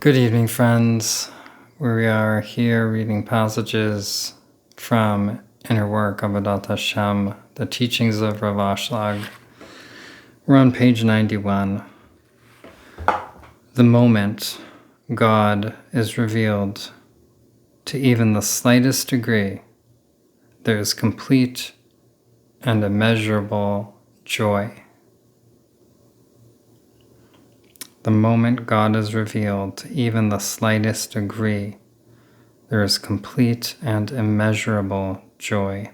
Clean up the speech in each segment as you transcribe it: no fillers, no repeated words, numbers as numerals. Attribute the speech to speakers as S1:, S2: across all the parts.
S1: Good evening, friends. We are here reading passages from Inner Work of Adat Hashem, the teachings of Rav Ashlag. We're on page 91. The moment God is revealed to even the slightest degree, there is complete and immeasurable joy. The moment God is revealed to even the slightest degree, there is complete and immeasurable joy.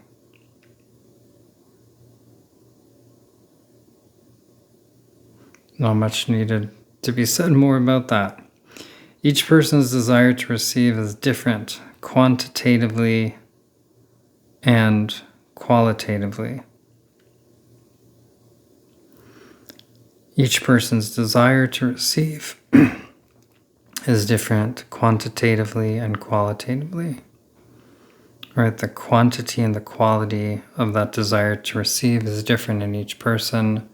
S1: Not much needed to be said more about that. Each person's desire to receive is different, quantitatively and qualitatively. Each person's desire to receive is different quantitatively and qualitatively. Right? The quantity and the quality of that desire to receive is different in each person.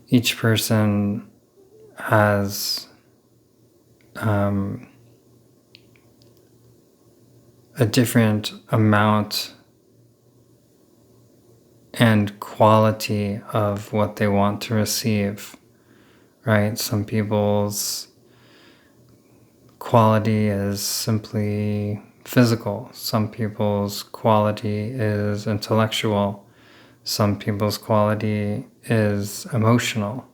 S1: Each person has a different amount and quality of what they want to receive, right? Some people's quality is simply physical. Some people's quality is intellectual. Some people's quality is emotional.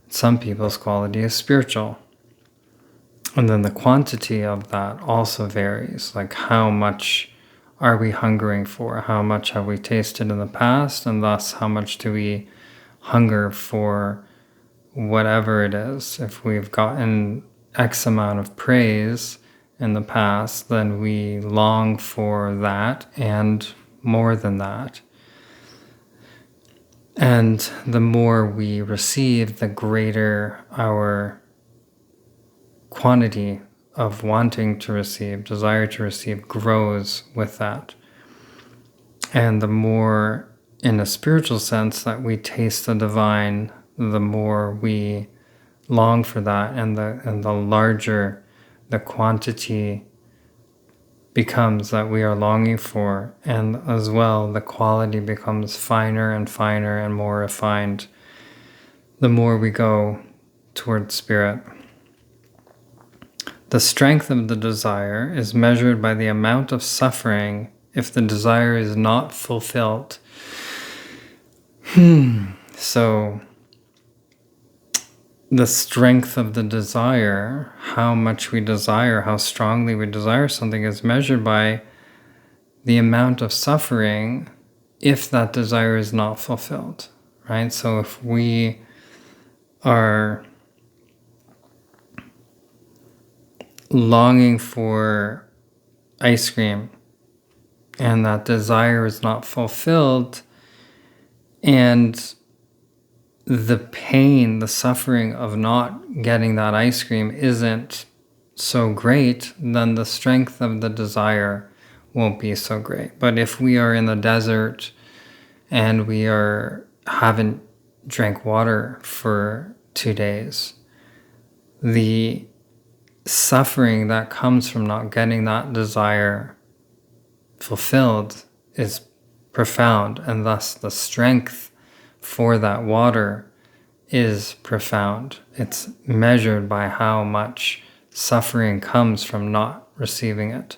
S1: Some people's quality is spiritual. And then the quantity of that also varies, like how much are we hungering for? How much have we tasted in the past? And thus, how much do we hunger for whatever it is? If we've gotten X amount of praise in the past, then we long for that and more than that. And the more we receive, the greater our quantity of wanting to receive, desire to receive grows with that. And the more, in a spiritual sense, that we taste the divine, the more we long for that, and the larger the quantity becomes that we are longing for, and as well the quality becomes finer and finer and more refined the more we go towards spirit. The strength of the desire is measured by the amount of suffering if the desire is not fulfilled. So, the strength of the desire, how much we desire, how strongly we desire something, is measured by the amount of suffering if that desire is not fulfilled, right? So if we are longing for ice cream and that desire is not fulfilled, and the pain, the suffering of not getting that ice cream isn't so great, then the strength of the desire won't be so great. But if we are in the desert and we haven't drank water for 2 days, the suffering that comes from not getting that desire fulfilled is profound, and thus the strength for that water is profound. It's measured by how much suffering comes from not receiving it.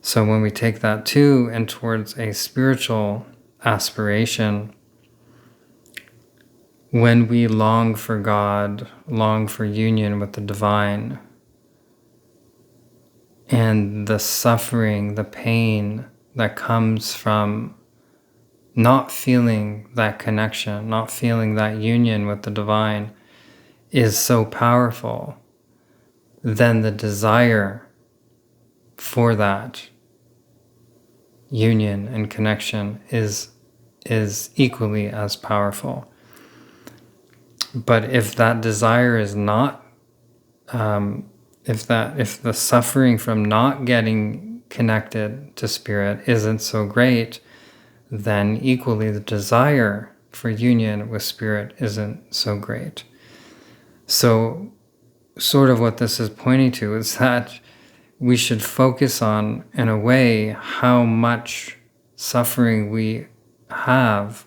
S1: So when we take that too and towards a spiritual aspiration, when we long for God, long for union with the divine, and the suffering, the pain that comes from not feeling that connection, not feeling that union with the divine is so powerful, then the desire for that union and connection is equally as powerful. But if that desire is not, if the suffering from not getting connected to spirit isn't so great, then equally the desire for union with spirit isn't so great. So sort of what this is pointing to is that we should focus on, in a way, how much suffering we have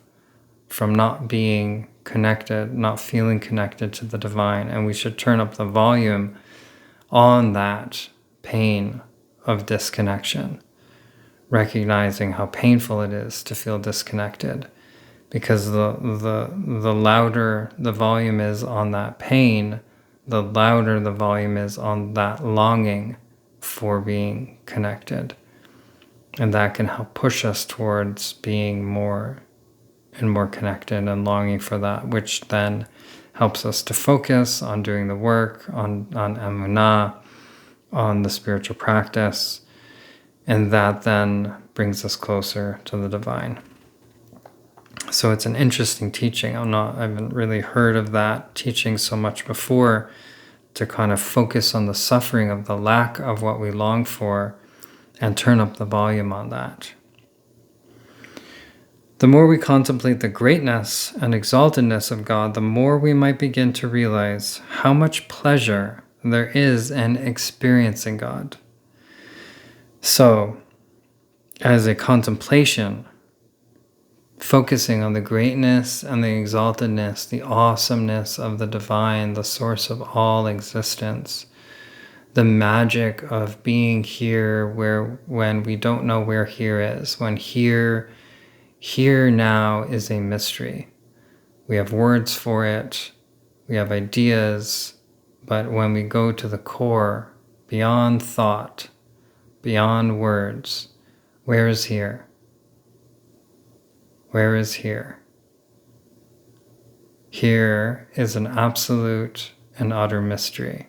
S1: from not being connected, not feeling connected to the divine. And we should turn up the volume on that pain of disconnection, recognizing how painful it is to feel disconnected. Because the louder the volume is on that pain, the louder the volume is on that longing for being connected. And that can help push us towards being more and more connected and longing for that, which then helps us to focus on doing the work, on emunah, on the spiritual practice. And that then brings us closer to the divine. So it's an interesting teaching. I haven't really heard of that teaching so much before, to kind of focus on the suffering of the lack of what we long for and turn up the volume on that. The more we contemplate the greatness and exaltedness of God, the more we might begin to realize how much pleasure there is in experiencing God. So, as a contemplation, focusing on the greatness and the exaltedness, the awesomeness of the divine, the source of all existence, the magic of being here when we don't know where here is, when here now is a mystery. We have words for it, we have ideas, but when we go to the core, beyond thought, beyond words, where is here? Where is here? Here is an absolute and utter mystery.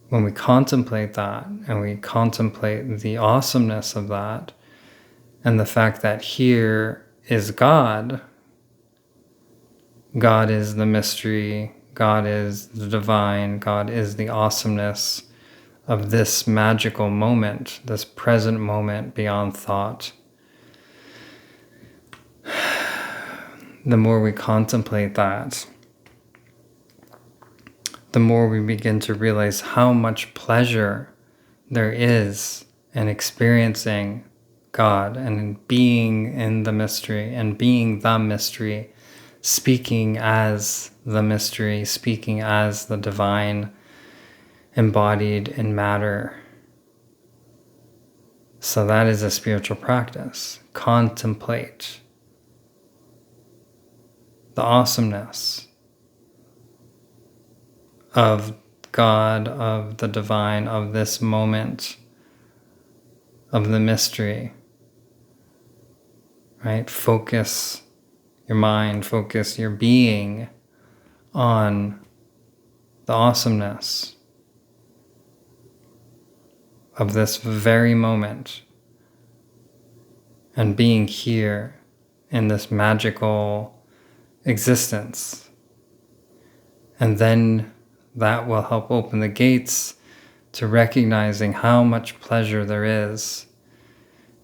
S1: When we contemplate that, and we contemplate the awesomeness of that, and the fact that here is God, God is the mystery, God is the divine, God is the awesomeness of this magical moment, this present moment beyond thought. The more we contemplate that, the more we begin to realize how much pleasure there is in experiencing God and in being in the mystery and being the mystery, speaking as the mystery, speaking as the divine, embodied in matter. So that is a spiritual practice. Contemplate the awesomeness of God, of the divine, of this moment, of the mystery. Right? Focus your mind, focus your being on the awesomeness of this very moment and being here in this magical existence. And then that will help open the gates to recognizing how much pleasure there is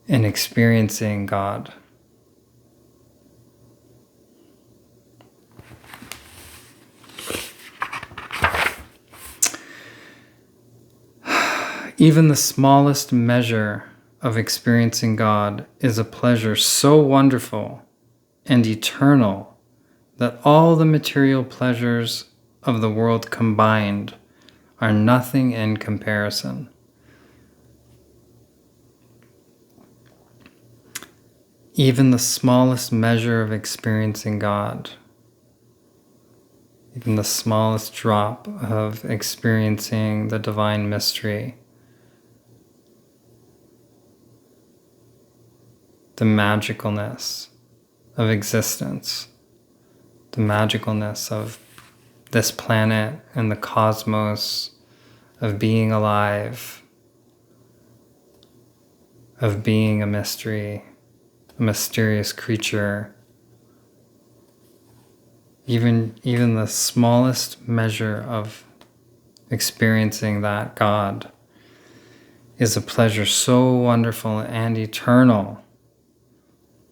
S1: in experiencing God. Even the smallest measure of experiencing God is a pleasure so wonderful and eternal that all the material pleasures of the world combined are nothing in comparison. Even the smallest measure of experiencing God, even the smallest drop of experiencing the divine mystery, the magicalness of existence, the magicalness of this planet and the cosmos, of being alive, of being a mystery, a mysterious creature. Even the smallest measure of experiencing that God is a pleasure so wonderful and eternal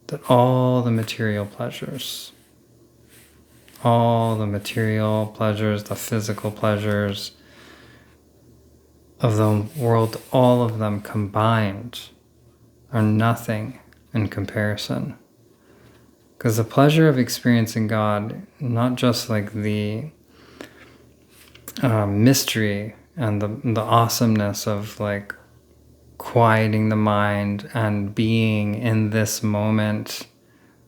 S1: that all the material pleasures all the material pleasures, the physical pleasures of the world, all of them combined are nothing in comparison. Because the pleasure of experiencing God, not just like the mystery and the awesomeness of like quieting the mind and being in this moment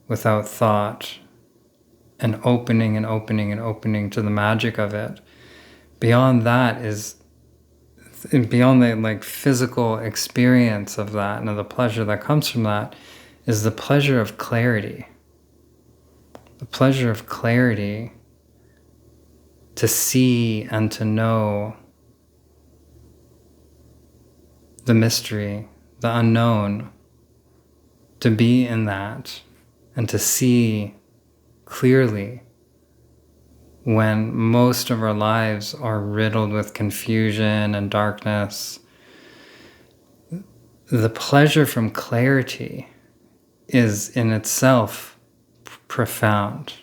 S1: without thought and opening and opening and opening to the magic of it. Beyond that is, beyond the like physical experience of that and of the pleasure that comes from that, is the pleasure of clarity. The pleasure of clarity to see and to know the mystery, the unknown, to be in that and to see clearly when most of our lives are riddled with confusion and darkness. The pleasure from clarity is in itself profound.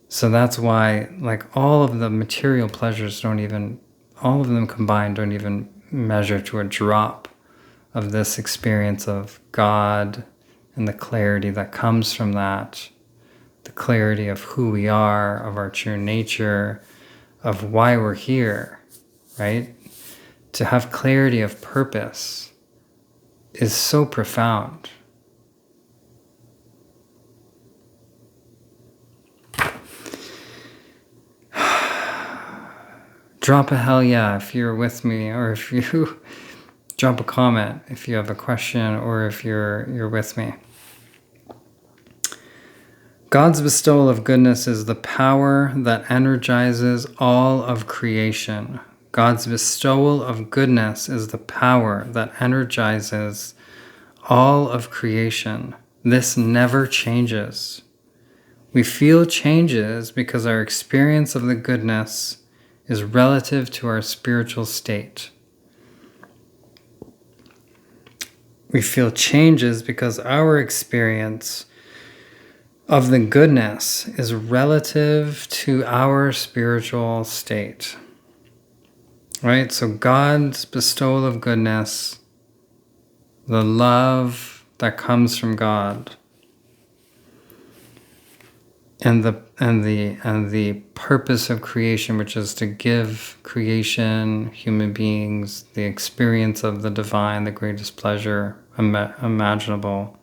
S1: So that's why like all of the material pleasures all of them combined don't even measure to a drop of this experience of God and the clarity that comes from that, the clarity of who we are, of our true nature, of why we're here, right? To have clarity of purpose is so profound. Drop a hell yeah if you're with me, or if you drop a comment if you have a question, or if you're with me. God's bestowal of goodness is the power that energizes all of creation. God's bestowal of goodness is the power that energizes all of creation. This never changes. We feel changes because our experience of the goodness is relative to our spiritual state. We feel changes because our experience of the goodness is relative to our spiritual state. Right? So God's bestowal of goodness, the love that comes from God, and the purpose of creation, which is to give creation, human beings, the experience of the divine, the greatest pleasure imaginable.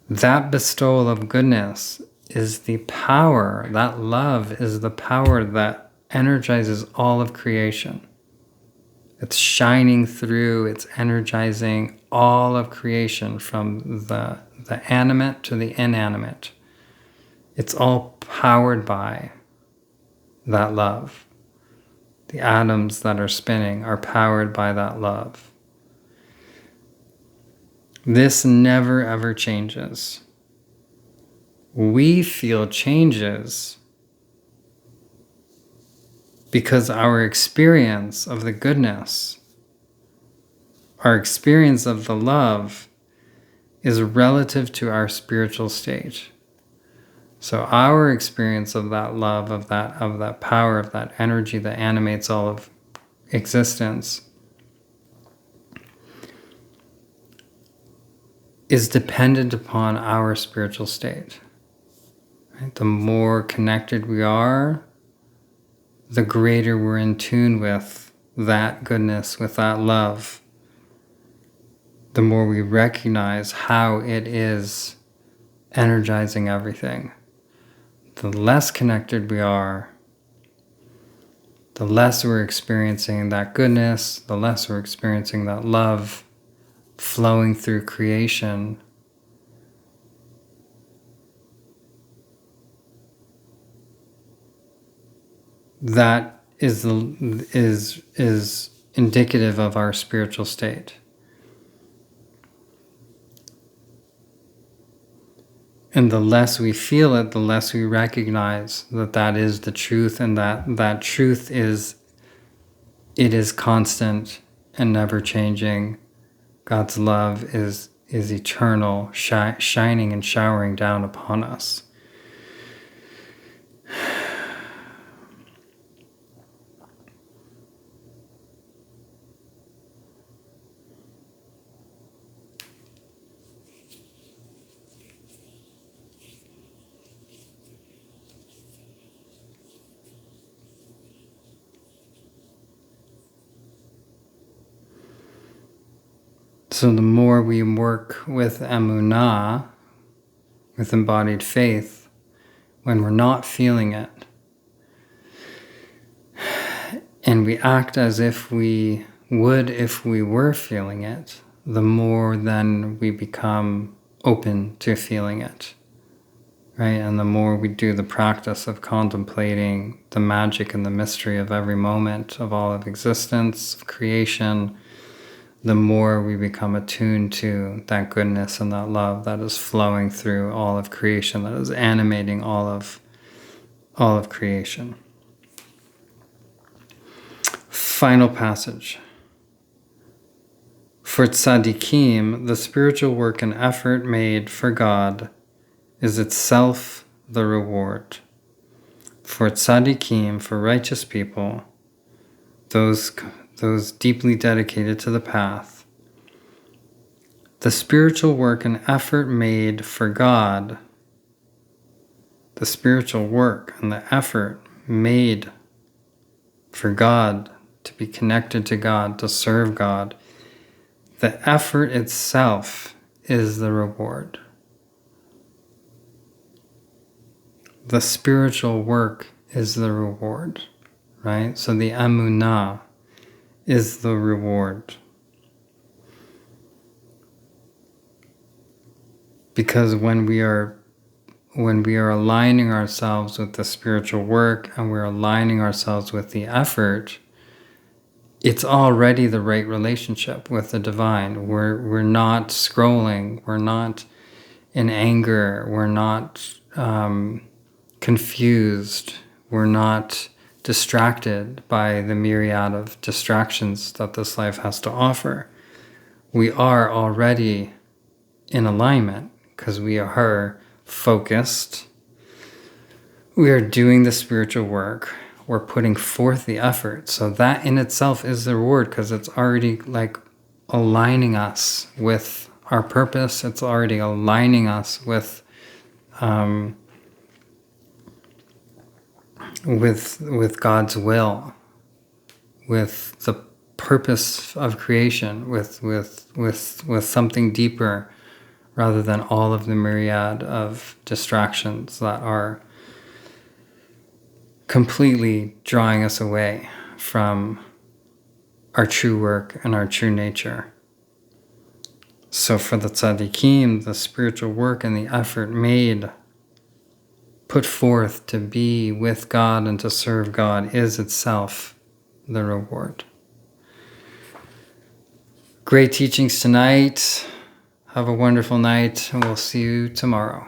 S1: That bestowal of goodness is the power, that love is the power that energizes all of creation. It's shining through, it's energizing all of creation, from the animate to the inanimate. It's all powered by that love. The atoms that are spinning are powered by that love. This never ever changes. We feel changes because our experience of the goodness, our experience of the love, is relative to our spiritual state. So our experience of that love, of that power, of that energy that animates all of existence, is dependent upon our spiritual state. Right? The more connected we are, the greater we're in tune with that goodness, with that love. The more we recognize how it is energizing everything. The less connected we are, the less we're experiencing that goodness, the less we're experiencing that love flowing through creation. That is indicative of our spiritual state. And the less we feel it, the less we recognize that that is the truth, and that truth is constant and never changing. God's love is eternal, shining and showering down upon us. So the more we work with emunah, with embodied faith, when we're not feeling it, and we act as if we would if we were feeling it, the more then we become open to feeling it, right? And the more we do the practice of contemplating the magic and the mystery of every moment of all of existence, of creation, the more we become attuned to that goodness and that love that is flowing through all of creation, that is animating all of creation. Final passage. For tzaddikim, the spiritual work and effort made for God is itself the reward. For tzaddikim, for righteous people, those deeply dedicated to the path, the spiritual work and effort made for God, the spiritual work and the effort made for God, to be connected to God, to serve God, the effort itself is the reward. The spiritual work is the reward, right? So the emunah is the reward. Because when we are aligning ourselves with the spiritual work and we're aligning ourselves with the effort, it's already the right relationship with the divine. We're not scrolling. We're not in anger. We're not confused. We're not distracted by the myriad of distractions that this life has to offer. We are already in alignment because we are focused. We are doing the spiritual work. We're putting forth the effort. So that in itself is the reward, because it's already like aligning us with our purpose. It's already aligning us with God's will, with the purpose of creation, with something deeper, rather than all of the myriad of distractions that are completely drawing us away from our true work and our true nature. So for the tzaddikim, the spiritual work and the effort made, put forth to be with God and to serve God, is itself the reward. Great teachings tonight. Have a wonderful night, and we'll see you tomorrow.